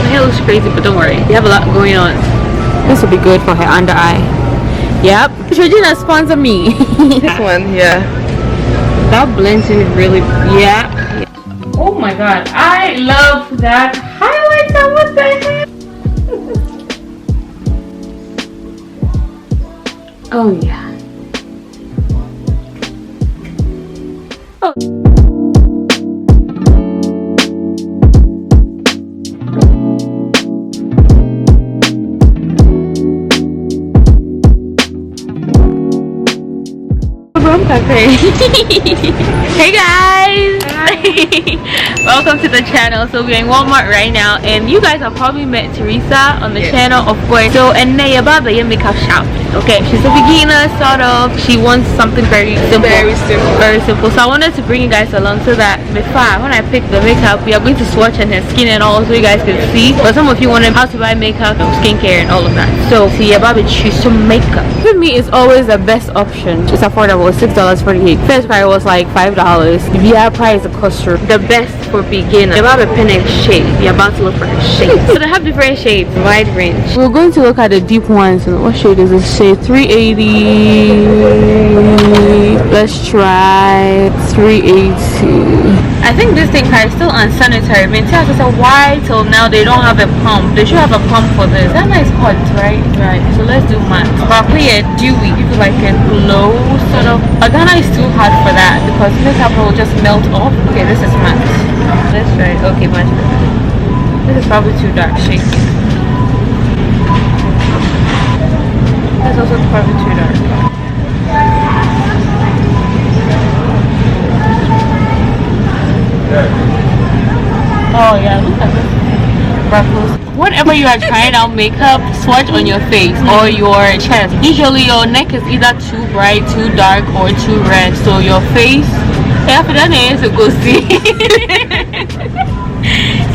hair looks crazy, but don't worry, you have a lot going on. This will be good for her under eye. Yep. Neutrogena sponsor me. This one, yeah. That blends in really, yeah. Oh my god, I love that highlighter. What the heck? Oh yeah. Oh. Hey guys. Welcome to the channel. So we're in Walmart right now, and you guys have probably met Teresa on the channel, of course. So and now about the makeup shop. Okay, she's a beginner sort of. She wants something very simple. Very simple. So I wanted to bring you guys along so that before when I pick the makeup, we are going to swatch on her skin and all, so you guys can see. But some of you wanted how to buy makeup, skincare and all of that. So see about it, choose some makeup. For me, it's always the best option. It's affordable, $6.48. First price was like $5. VR price the coaster. The best for beginner. You're about to pin a shade. You're about to look for a shade. So they have different shades, wide range. We're going to look at the deep ones. And what shade is this shade? 380. Let's try 380. I think this thing is still unsanitary. Mensah just said why till now they don't have a pump. They should have a pump for this. That nice cut, right? Right. So let's do matte. Probably a dewy, if like a glow sort of. Ghana is too hard for that because makeup will just melt off. Okay, this is matte. Let's try it. Okay, much better. This is probably too dark shade. This is also probably too dark. Oh yeah, look at this. Freckles. Whenever you are trying out makeup, swatch on your face or your chest. Usually your neck is either too bright, too dark, or too red. So your face, after that is a go see.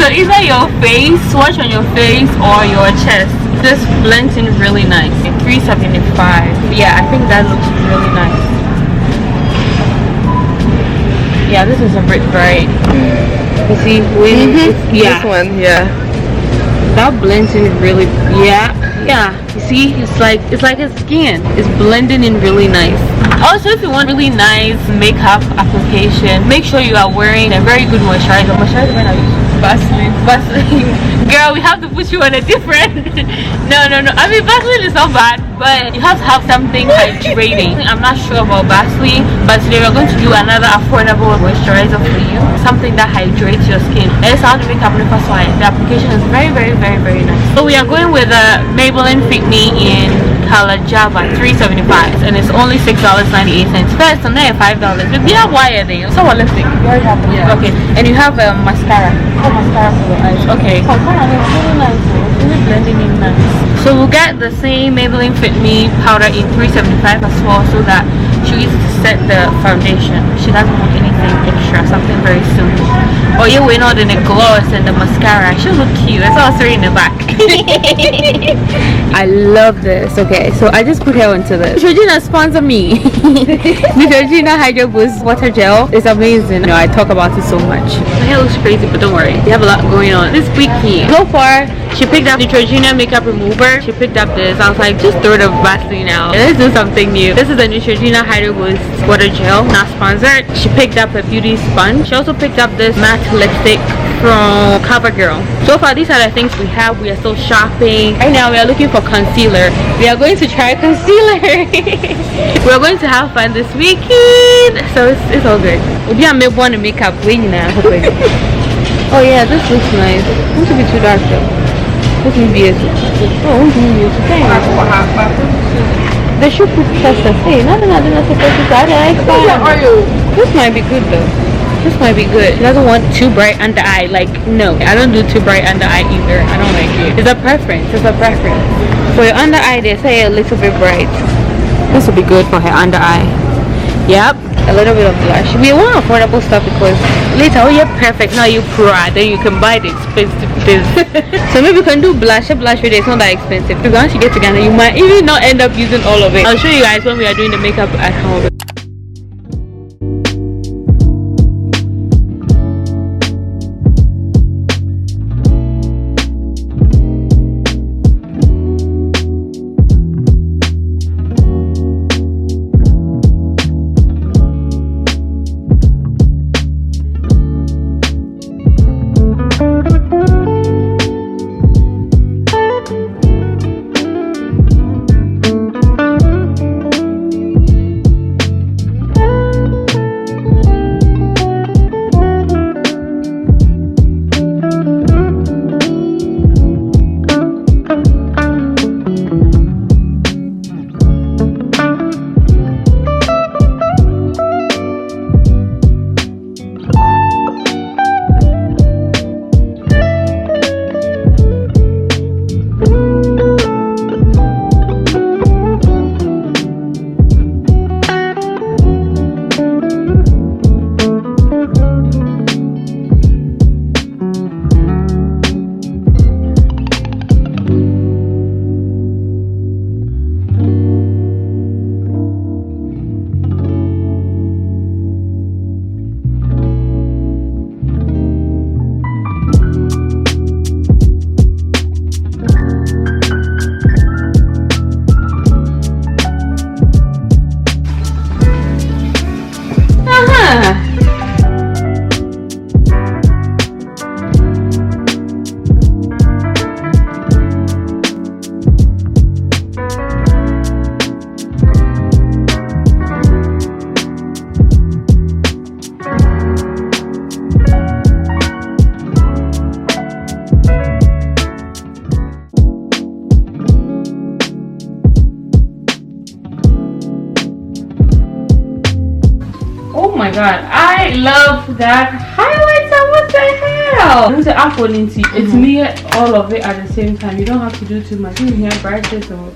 So either your face, swatch on your face or your chest. This blends in really nice. $3.75. Yeah, I think that looks really nice. Yeah, this is a bit bright. You see, yeah. This one, yeah. That blends in really, yeah. You see, it's like a skin. It's blending in really nice. Also, if you want really nice makeup application, make sure you are wearing a very good moisturizer. Moisturizer when I use Vaseline. Girl, we have to put you on a different. No. I mean, Vaseline is not bad, but you have to have something hydrating. I'm not sure about Vaseline, but today we're going to do another affordable moisturizer for you. Something that hydrates your skin. And it's how to make up the application is very nice. So we are going with a Maybelline Fit Me in color Java, $3.75, and it's only $6.98. First, and then $5. But we have wire there. So what lipstick? You already have it. Okay, and you have a mascara. Oh, mascara for the eyes. Okay. Oh, it's really nice. It's really blending in nice. So we'll get the same Maybelline Fit Me powder in $3.75 as well, so that she uses to set the foundation. She doesn't want anything extra, something very simple. Or you're wearing all the gloss and the mascara. She'll look cute. That's also in the back. I love this. Okay, so I just put her onto this. Neutrogena sponsor me. Neutrogena hydroboost water gel is amazing. You know, I talk about it so much. My hair looks crazy, but don't worry, you have a lot going on. This week here, so far she picked up Neutrogena makeup remover. She picked up this. I was like, just throw the Vaseline out. Let's do something new. This is the Neutrogena hydroboost water gel, not sponsored. She picked up a beauty sponge. She also picked up this matte lipstick from CoverGirl. So far, these are the things we have. We are still shopping. Right now, we are looking for concealer. We are going to try concealer. We're going to have fun this weekend. So it's all good. We'll be on Maybelline makeup waiting now. Oh yeah, this looks nice. It won't be too dark though. This will be it. Oh, they should put testers. Hey, no, they're not supposed to try that. This might be good though. This might be good. She doesn't want too bright under eye. Like, no, I don't do too bright under eye either. I don't like it. It's a preference. For your under eye, they say a little bit bright. This will be good for her under eye. Yep, a little bit of blush. We want affordable stuff because later, oh, you're perfect. Now you proud. Then you can buy the expensive things. So maybe we can do blush with it. It's not that expensive. Because once you get to Ghana, you might even not end up using all of it. I'll show you guys when we are doing the makeup at home. god, I love that highlighter. What the hell? It's an apple into it. It's me, all of it at the same time. You don't have to do too much. You can bright this or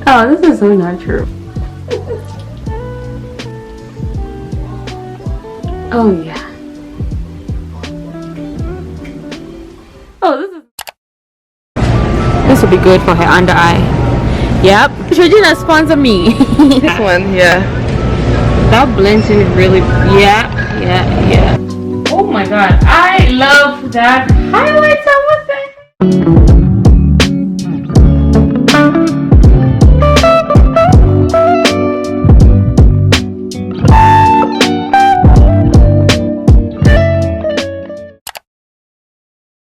oh, this is so natural. Oh yeah. Oh, this will be good for her under eye. Yep. Neutrogena sponsor me. This one, yeah. That blends in really. Yeah. Oh my god, I love that